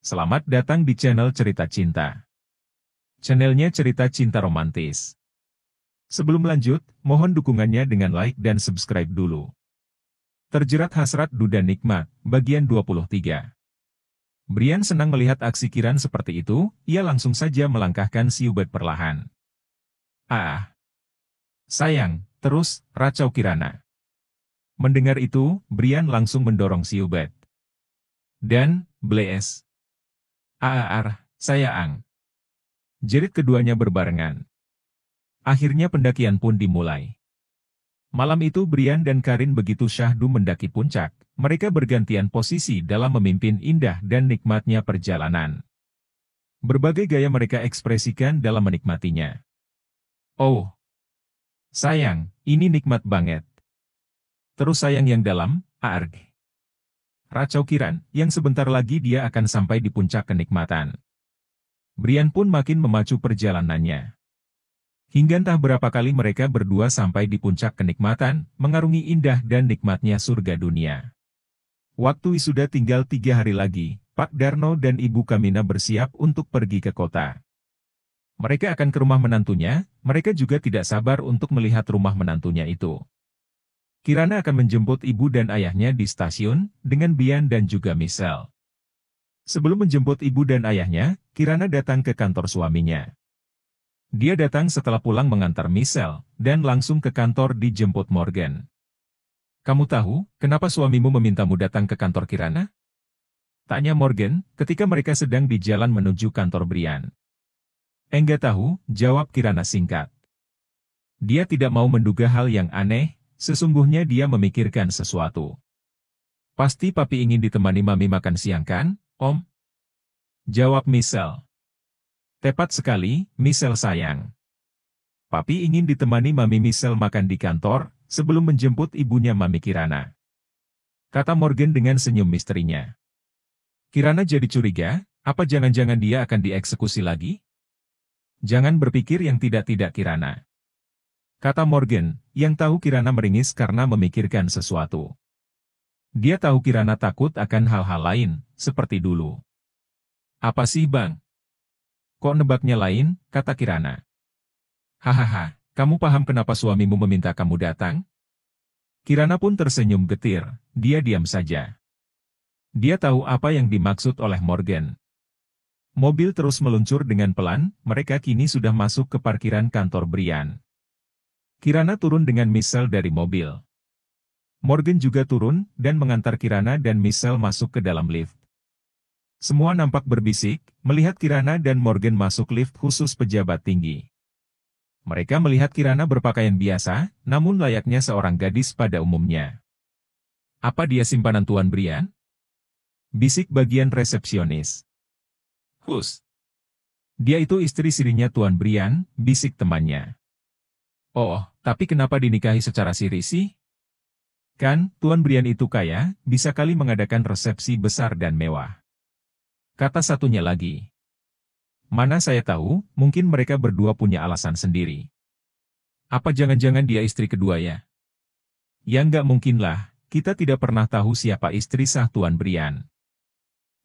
Selamat datang di channel Cerita Cinta. Channelnya cerita cinta romantis. Sebelum lanjut, mohon dukungannya dengan like dan subscribe dulu. Terjerat hasrat duda nikmat, bagian 23. Brian senang melihat aksi Kiran seperti itu, ia langsung saja melangkahkan si Ubed perlahan. Ah, sayang, terus, racau Kirana. Mendengar itu, Brian langsung mendorong si Ubed. Dan, blees. Sayang. Jerit keduanya berbarengan. Akhirnya pendakian pun dimulai. Malam itu Brian dan Karin begitu syahdu mendaki puncak, mereka bergantian posisi dalam memimpin indah dan nikmatnya perjalanan. Berbagai gaya mereka ekspresikan dalam menikmatinya. Oh, sayang, ini nikmat banget. Terus sayang yang dalam, arg. Racau Kiran, yang sebentar lagi dia akan sampai di puncak kenikmatan. Brian pun makin memacu perjalanannya. Hingga entah berapa kali mereka berdua sampai di puncak kenikmatan, mengarungi indah dan nikmatnya surga dunia. Waktu wisuda tinggal 3 hari lagi, Pak Darno dan Ibu Kamina bersiap untuk pergi ke kota. Mereka akan ke rumah menantunya, mereka juga tidak sabar untuk melihat rumah menantunya itu. Kirana akan menjemput ibu dan ayahnya di stasiun, dengan Bian dan juga Michelle. Sebelum menjemput ibu dan ayahnya, Kirana datang ke kantor suaminya. Dia datang setelah pulang mengantar Michelle, dan langsung ke kantor dijemput Morgan. Kamu tahu, kenapa suamimu memintamu datang ke kantor Kirana? Tanya Morgan, ketika mereka sedang di jalan menuju kantor Brian. Enggak tahu, jawab Kirana singkat. Dia tidak mau menduga hal yang aneh. Sesungguhnya dia memikirkan sesuatu. Pasti papi ingin ditemani mami makan siang kan, Om? Jawab Michelle. Tepat sekali, Michelle sayang. Papi ingin ditemani mami Michelle makan di kantor, sebelum menjemput ibunya mami Kirana. Kata Morgan dengan senyum misterinya. Kirana jadi curiga, apa jangan-jangan dia akan dieksekusi lagi? Jangan berpikir yang tidak-tidak Kirana. Kata Morgan, yang tahu Kirana meringis karena memikirkan sesuatu. Dia tahu Kirana takut akan hal-hal lain, seperti dulu. Apa sih bang? Kok nebaknya lain, kata Kirana. Hahaha, kamu paham kenapa suamimu meminta kamu datang? Kirana pun tersenyum getir, dia diam saja. Dia tahu apa yang dimaksud oleh Morgan. Mobil terus meluncur dengan pelan, mereka kini sudah masuk ke parkiran kantor Brian. Kirana turun dengan Michelle dari mobil. Morgan juga turun, dan mengantar Kirana dan Michelle masuk ke dalam lift. Semua nampak berbisik, melihat Kirana dan Morgan masuk lift khusus pejabat tinggi. Mereka melihat Kirana berpakaian biasa, namun layaknya seorang gadis pada umumnya. Apa dia simpanan Tuan Brian? Bisik bagian resepsionis. Hus. Dia itu istri sirinya Tuan Brian, bisik temannya. Oh, tapi kenapa dinikahi secara siri sih? Kan, Tuan Brian itu kaya, bisa kali mengadakan resepsi besar dan mewah. Kata satunya lagi. Mana saya tahu, mungkin mereka berdua punya alasan sendiri. Apa jangan-jangan dia istri kedua ya? Ya nggak mungkin lah, kita tidak pernah tahu siapa istri sah Tuan Brian.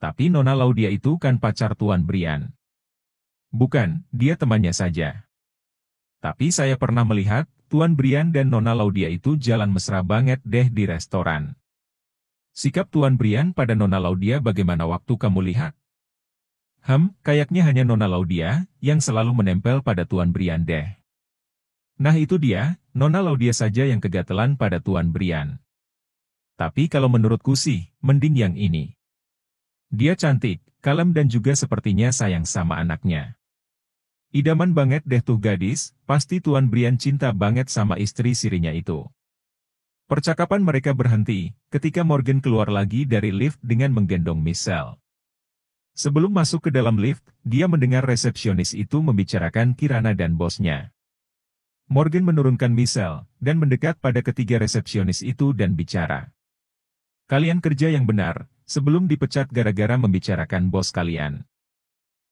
Tapi Nona Laudia itu kan pacar Tuan Brian. Bukan, dia temannya saja. Tapi saya pernah melihat, Tuan Brian dan Nona Laudia itu jalan mesra banget deh di restoran. Sikap Tuan Brian pada Nona Laudia bagaimana waktu kamu lihat? Kayaknya hanya Nona Laudia, yang selalu menempel pada Tuan Brian deh. Nah itu dia, Nona Laudia saja yang kegatelan pada Tuan Brian. Tapi kalau menurutku sih, mending yang ini. Dia cantik, kalem dan juga sepertinya sayang sama anaknya. Idaman banget deh tuh gadis, pasti Tuan Brian cinta banget sama istri sirinya itu. Percakapan mereka berhenti, ketika Morgan keluar lagi dari lift dengan menggendong Michelle. Sebelum masuk ke dalam lift, dia mendengar resepsionis itu membicarakan Kirana dan bosnya. Morgan menurunkan Michelle, dan mendekat pada ketiga resepsionis itu dan bicara. Kalian kerja yang benar, sebelum dipecat gara-gara membicarakan bos kalian.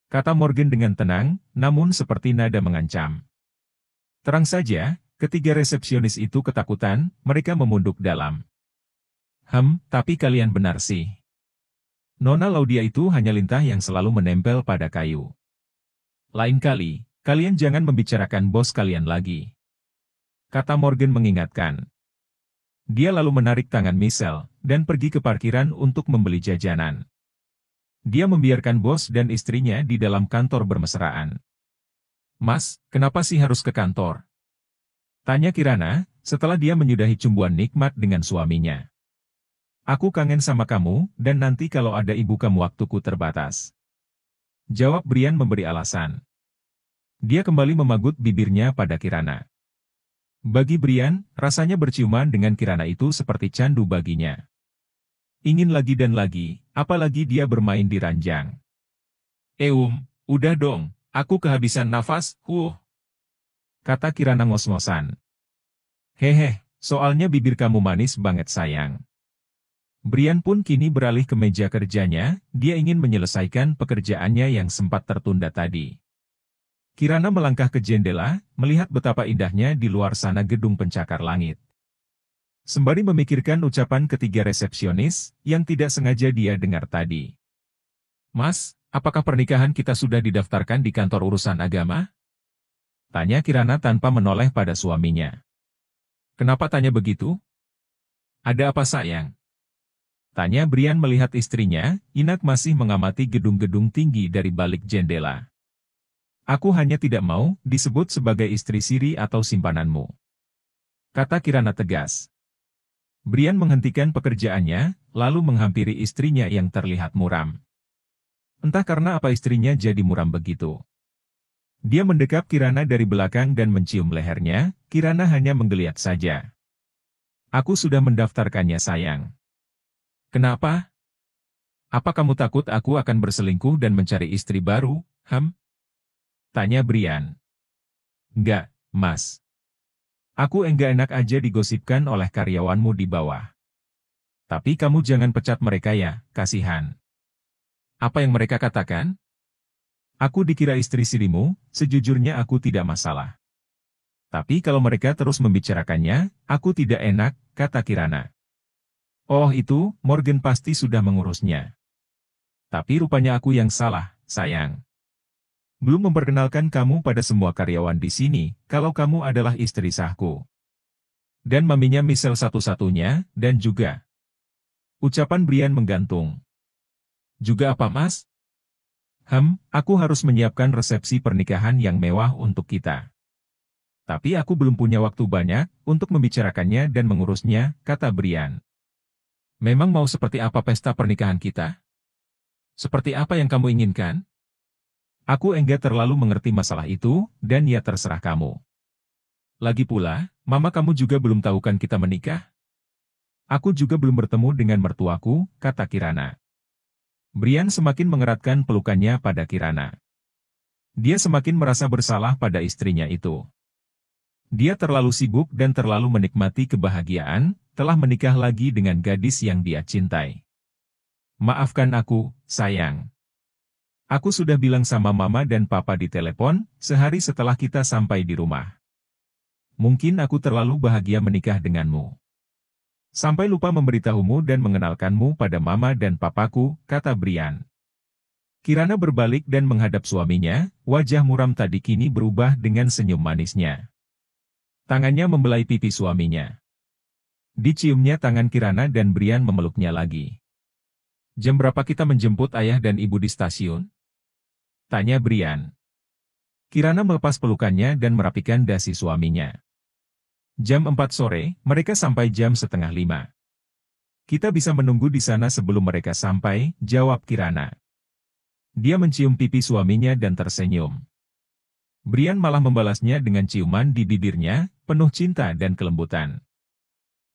Kata Morgan dengan tenang, namun seperti nada mengancam. Terang saja, ketiga resepsionis itu ketakutan, mereka memunduk dalam. Tapi kalian benar sih. Nona Laudia itu hanya lintah yang selalu menempel pada kayu. Lain kali, kalian jangan membicarakan bos kalian lagi, kata Morgan mengingatkan. Dia lalu menarik tangan Michelle, dan pergi ke parkiran untuk membeli jajanan. Dia membiarkan bos dan istrinya di dalam kantor bermesraan. Mas, kenapa sih harus ke kantor? Tanya Kirana, setelah dia menyudahi cumbuan nikmat dengan suaminya. Aku kangen sama kamu, dan nanti kalau ada ibu kamu waktuku terbatas. Jawab Brian memberi alasan. Dia kembali memagut bibirnya pada Kirana. Bagi Brian, rasanya berciuman dengan Kirana itu seperti candu baginya. Ingin lagi dan lagi, apalagi dia bermain di ranjang. Udah dong, aku kehabisan nafas, kata Kirana ngos-ngosan. Hehe, soalnya bibir kamu manis banget sayang. Brian pun kini beralih ke meja kerjanya, dia ingin menyelesaikan pekerjaannya yang sempat tertunda tadi. Kirana melangkah ke jendela, melihat betapa indahnya di luar sana gedung pencakar langit. Sembari memikirkan ucapan ketiga resepsionis, yang tidak sengaja dia dengar tadi. Mas, apakah pernikahan kita sudah didaftarkan di kantor urusan agama? Tanya Kirana tanpa menoleh pada suaminya. Kenapa tanya begitu? Ada apa sayang? Tanya Brian melihat istrinya, Inak masih mengamati gedung-gedung tinggi dari balik jendela. Aku hanya tidak mau disebut sebagai istri siri atau simpananmu, kata Kirana tegas. Brian menghentikan pekerjaannya, lalu menghampiri istrinya yang terlihat muram. Entah karena apa istrinya jadi muram begitu. Dia mendekap Kirana dari belakang dan mencium lehernya, Kirana hanya menggeliat saja. Aku sudah mendaftarkannya sayang. Kenapa? Apa kamu takut aku akan berselingkuh dan mencari istri baru, Tanya Brian. Enggak, Mas. Aku enggak enak aja digosipkan oleh karyawanmu di bawah. Tapi kamu jangan pecat mereka ya, kasihan. Apa yang mereka katakan? Aku dikira istri sirimu, sejujurnya aku tidak masalah. Tapi kalau mereka terus membicarakannya, aku tidak enak, kata Kirana. Oh itu, Morgan pasti sudah mengurusnya. Tapi rupanya aku yang salah, sayang. Belum memperkenalkan kamu pada semua karyawan di sini, kalau kamu adalah istri sahku. Dan maminya Michelle satu-satunya, dan juga. Ucapan Brian menggantung. Juga apa mas? Aku harus menyiapkan resepsi pernikahan yang mewah untuk kita. Tapi aku belum punya waktu banyak untuk membicarakannya dan mengurusnya, kata Brian. Memang mau seperti apa pesta pernikahan kita? Seperti apa yang kamu inginkan? Aku enggak terlalu mengerti masalah itu, dan ya terserah kamu. Lagi pula, mama kamu juga belum tahu kan kita menikah? Aku juga belum bertemu dengan mertuaku, kata Kirana. Brian semakin mengeratkan pelukannya pada Kirana. Dia semakin merasa bersalah pada istrinya itu. Dia terlalu sibuk dan terlalu menikmati kebahagiaan, telah menikah lagi dengan gadis yang dia cintai. Maafkan aku, sayang. Aku sudah bilang sama mama dan papa di telepon, sehari setelah kita sampai di rumah. Mungkin aku terlalu bahagia menikah denganmu. Sampai lupa memberitahumu dan mengenalkanmu pada mama dan papaku, kata Brian. Kirana berbalik dan menghadap suaminya, wajah muram tadi kini berubah dengan senyum manisnya. Tangannya membelai pipi suaminya. Diciumnya tangan Kirana dan Brian memeluknya lagi. Jam berapa kita menjemput ayah dan ibu di stasiun? Tanya Brian. Kirana melepas pelukannya dan merapikan dasi suaminya. Jam 4 sore, mereka sampai jam setengah 5. Kita bisa menunggu di sana sebelum mereka sampai, jawab Kirana. Dia mencium pipi suaminya dan tersenyum. Brian malah membalasnya dengan ciuman di bibirnya, penuh cinta dan kelembutan.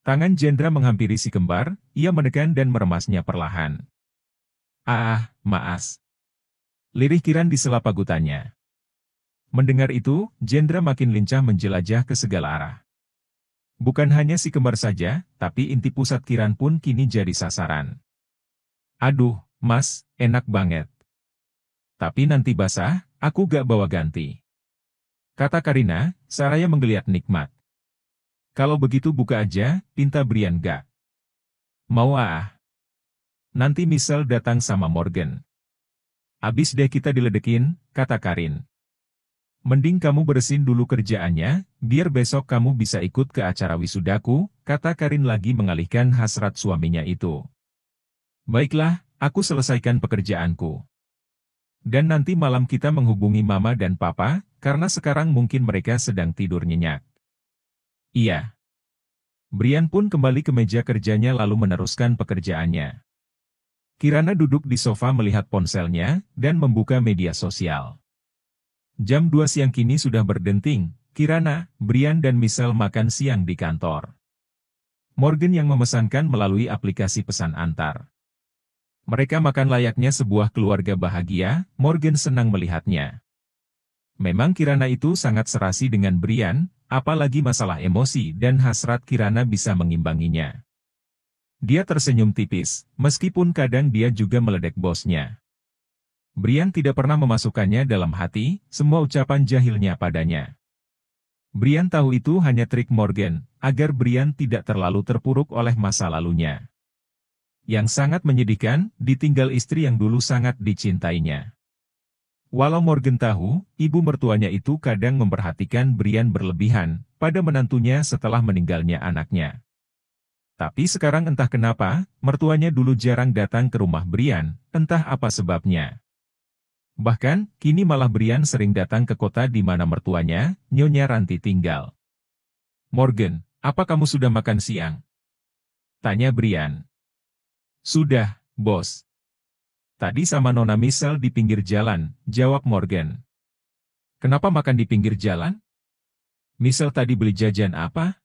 Tangan Jendra menghampiri si kembar, ia menekan dan meremasnya perlahan. Maas. Lirih Kiran di sela pagutannya. Mendengar itu, Jendra makin lincah menjelajah ke segala arah. Bukan hanya si kembar saja, tapi inti pusat Kiran pun kini jadi sasaran. Aduh, mas, enak banget. Tapi nanti basah, aku gak bawa ganti. Kata Karina, saraya menggeliat nikmat. Kalau begitu buka aja, pinta Brian gak. Mau Nanti Michelle datang sama Morgan. Abis deh kita diledekin, kata Karin. Mending kamu beresin dulu kerjaannya, biar besok kamu bisa ikut ke acara wisudaku, kata Karin lagi mengalihkan hasrat suaminya itu. Baiklah, aku selesaikan pekerjaanku. Dan nanti malam kita menghubungi mama dan papa, karena sekarang mungkin mereka sedang tidur nyenyak. Iya. Brian pun kembali ke meja kerjanya lalu meneruskan pekerjaannya. Kirana duduk di sofa melihat ponselnya, dan membuka media sosial. Jam 2 siang kini sudah berdenting, Kirana, Brian dan Michelle makan siang di kantor. Morgan yang memesankan melalui aplikasi pesan antar. Mereka makan layaknya sebuah keluarga bahagia, Morgan senang melihatnya. Memang Kirana itu sangat serasi dengan Brian, apalagi masalah emosi dan hasrat Kirana bisa mengimbanginya. Dia tersenyum tipis, meskipun kadang dia juga meledek bosnya. Brian tidak pernah memasukkannya dalam hati, semua ucapan jahilnya padanya. Brian tahu itu hanya trik Morgan, agar Brian tidak terlalu terpuruk oleh masa lalunya. Yang sangat menyedihkan, ditinggal istri yang dulu sangat dicintainya. Walau Morgan tahu, ibu mertuanya itu kadang memperhatikan Brian berlebihan, pada menantunya setelah meninggalnya anaknya. Tapi sekarang entah kenapa, mertuanya dulu jarang datang ke rumah Brian, entah apa sebabnya. Bahkan, kini malah Brian sering datang ke kota di mana mertuanya, Nyonya Ranti tinggal. Morgan, apa kamu sudah makan siang? Tanya Brian. Sudah, bos. Tadi sama Nona Michelle di pinggir jalan, jawab Morgan. Kenapa makan di pinggir jalan? Michelle tadi beli jajan apa?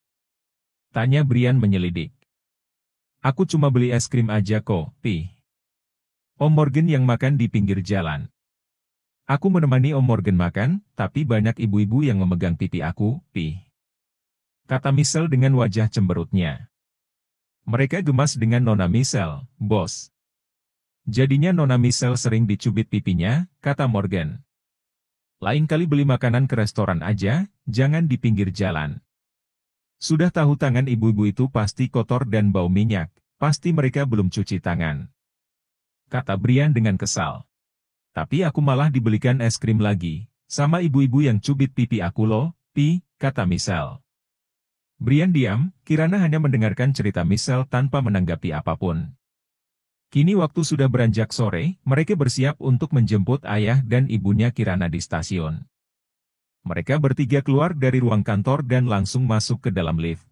Tanya Brian menyelidik. Aku cuma beli es krim aja kok, Pi. Om Morgan yang makan di pinggir jalan. Aku menemani Om Morgan makan, tapi banyak ibu-ibu yang memegang pipi aku, Pi. Kata Michelle dengan wajah cemberutnya. Mereka gemas dengan Nona Michelle, bos. Jadinya Nona Michelle sering dicubit pipinya, kata Morgan. Lain kali beli makanan ke restoran aja, jangan di pinggir jalan. Sudah tahu tangan ibu-ibu itu pasti kotor dan bau minyak, pasti mereka belum cuci tangan. Kata Brian dengan kesal. Tapi aku malah dibelikan es krim lagi, sama ibu-ibu yang cubit pipi aku loh, Pi, kata Michelle. Brian diam, Kirana hanya mendengarkan cerita Michelle tanpa menanggapi apapun. Kini waktu sudah beranjak sore, mereka bersiap untuk menjemput ayah dan ibunya Kirana di stasiun. Mereka bertiga keluar dari ruang kantor dan langsung masuk ke dalam lift.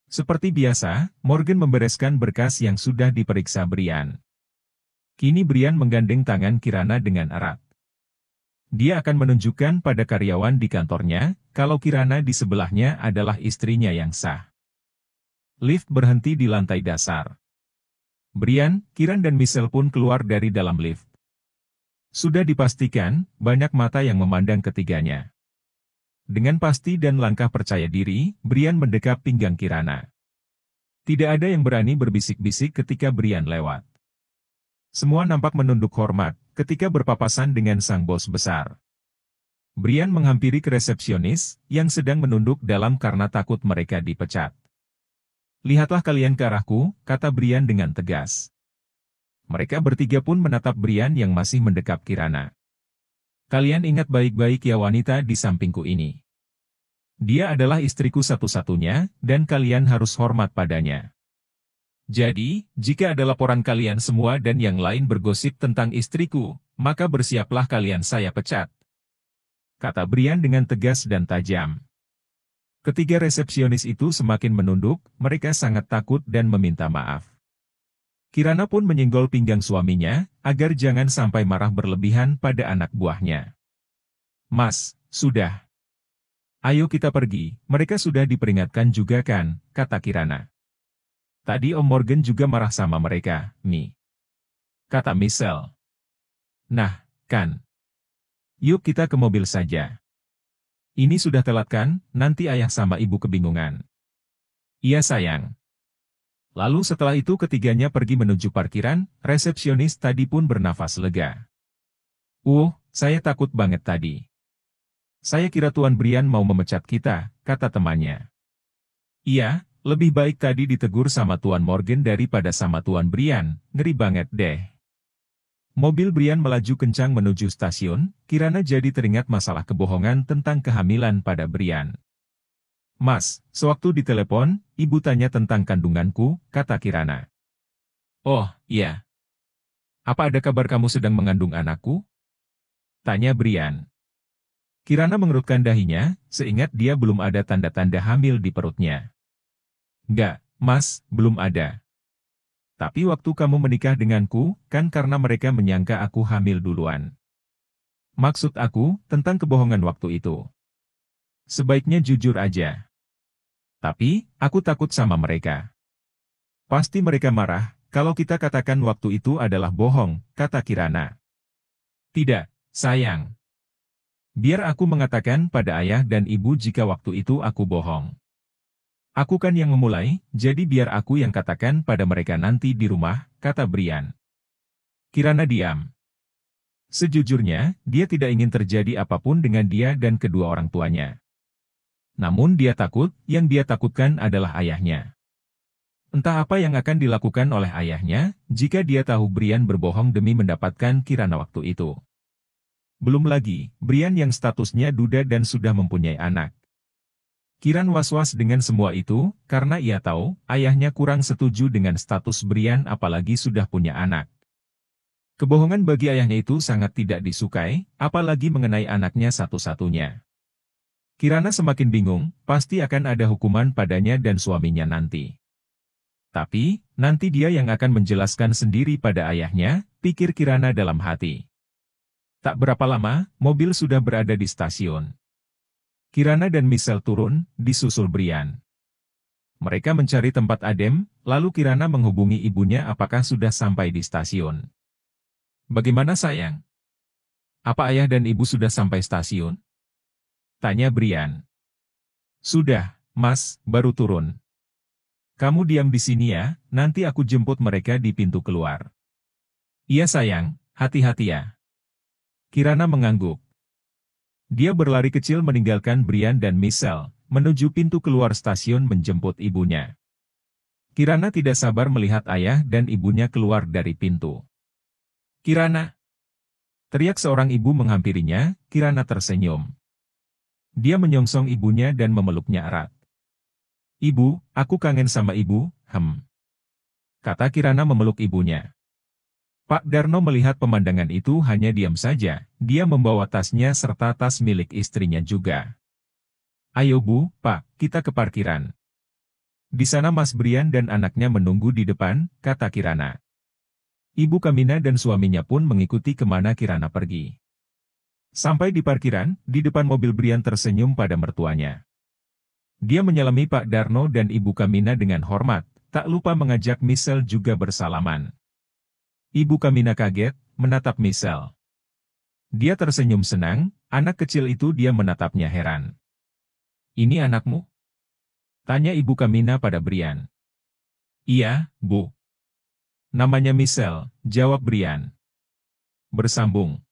Seperti biasa, Morgan membereskan berkas yang sudah diperiksa Brian. Kini Brian menggandeng tangan Kirana dengan erat. Dia akan menunjukkan pada karyawan di kantornya, kalau Kirana di sebelahnya adalah istrinya yang sah. Lift berhenti di lantai dasar. Brian, Kiran dan Michelle pun keluar dari dalam lift. Sudah dipastikan, banyak mata yang memandang ketiganya. Dengan pasti dan langkah percaya diri, Brian mendekap pinggang Kirana. Tidak ada yang berani berbisik-bisik ketika Brian lewat. Semua nampak menunduk hormat, ketika berpapasan dengan sang bos besar. Brian menghampiri ke resepsionis, yang sedang menunduk dalam karena takut mereka dipecat. Lihatlah kalian ke arahku, kata Brian dengan tegas. Mereka bertiga pun menatap Brian yang masih mendekap Kirana. Kalian ingat baik-baik ya wanita di sampingku ini. Dia adalah istriku satu-satunya, dan kalian harus hormat padanya. Jadi, jika ada laporan kalian semua dan yang lain bergosip tentang istriku, maka bersiaplah kalian saya pecat. Kata Brian dengan tegas dan tajam. Ketiga resepsionis itu semakin menunduk, mereka sangat takut dan meminta maaf. Kirana pun menyenggol pinggang suaminya, agar jangan sampai marah berlebihan pada anak buahnya. Mas, sudah. Ayo kita pergi, mereka sudah diperingatkan juga kan, kata Kirana. Tadi Om Morgan juga marah sama mereka, nih. Kata Michelle. Nah, kan. Yuk kita ke mobil saja. Ini sudah telat kan, nanti ayah sama ibu kebingungan. Iya sayang. Lalu setelah itu ketiganya pergi menuju parkiran, resepsionis tadi pun bernafas lega. Saya takut banget tadi. Saya kira Tuan Brian mau memecat kita, kata temannya. Iya, Lebih baik tadi ditegur sama Tuan Morgan daripada sama Tuan Brian, ngeri banget deh. Mobil Brian melaju kencang menuju stasiun, Kirana jadi teringat masalah kebohongan tentang kehamilan pada Brian. Mas, sewaktu ditelepon, ibu tanya tentang kandunganku, kata Kirana. Oh, iya. Apa ada kabar kamu sedang mengandung anakku? Tanya Brian. Kirana mengerutkan dahinya, seingat dia belum ada tanda-tanda hamil di perutnya. Enggak, Mas, belum ada. Tapi waktu kamu menikah denganku, kan karena mereka menyangka aku hamil duluan. Maksud aku, tentang kebohongan waktu itu. Sebaiknya jujur aja. Tapi, aku takut sama mereka. Pasti mereka marah, kalau kita katakan waktu itu adalah bohong, kata Kirana. Tidak, sayang. Biar aku mengatakan pada ayah dan ibu jika waktu itu aku bohong. Aku kan yang memulai, jadi biar aku yang katakan pada mereka nanti di rumah, kata Brian. Kirana diam. Sejujurnya, dia tidak ingin terjadi apapun dengan dia dan kedua orang tuanya. Namun dia takut, yang dia takutkan adalah ayahnya. Entah apa yang akan dilakukan oleh ayahnya, jika dia tahu Brian berbohong demi mendapatkan Kirana waktu itu. Belum lagi, Brian yang statusnya duda dan sudah mempunyai anak. Kiran was-was dengan semua itu, karena ia tahu, ayahnya kurang setuju dengan status Brian apalagi sudah punya anak. Kebohongan bagi ayahnya itu sangat tidak disukai, apalagi mengenai anaknya satu-satunya. Kirana semakin bingung, pasti akan ada hukuman padanya dan suaminya nanti. Tapi, nanti dia yang akan menjelaskan sendiri pada ayahnya, pikir Kirana dalam hati. Tak berapa lama, mobil sudah berada di stasiun. Kirana dan Michelle turun, disusul Brian. Mereka mencari tempat adem, lalu Kirana menghubungi ibunya apakah sudah sampai di stasiun. Bagaimana sayang? Apa ayah dan ibu sudah sampai stasiun? Tanya Brian. Sudah, Mas, baru turun. Kamu diam di sini ya, nanti aku jemput mereka di pintu keluar. Iya sayang, hati-hati ya. Kirana mengangguk. Dia berlari kecil meninggalkan Brian dan Michelle, menuju pintu keluar stasiun menjemput ibunya. Kirana tidak sabar melihat ayah dan ibunya keluar dari pintu. Kirana! Teriak seorang ibu menghampirinya, Kirana tersenyum. Dia menyongsong ibunya dan memeluknya erat. Ibu, aku kangen sama ibu, kata Kirana memeluk ibunya. Pak Darno melihat pemandangan itu hanya diam saja, dia membawa tasnya serta tas milik istrinya juga. Ayo Bu, Pak, kita ke parkiran. Di sana Mas Brian dan anaknya menunggu di depan, kata Kirana. Ibu Kamina dan suaminya pun mengikuti kemana Kirana pergi. Sampai di parkiran, di depan mobil Brian tersenyum pada mertuanya. Dia menyalami Pak Darno dan Ibu Kamina dengan hormat, tak lupa mengajak Michelle juga bersalaman. Ibu Kamina kaget, menatap Michelle. Dia tersenyum senang, anak kecil itu dia menatapnya heran. Ini anakmu? Tanya Ibu Kamina pada Brian. Iya, Bu. Namanya Michelle, jawab Brian. Bersambung.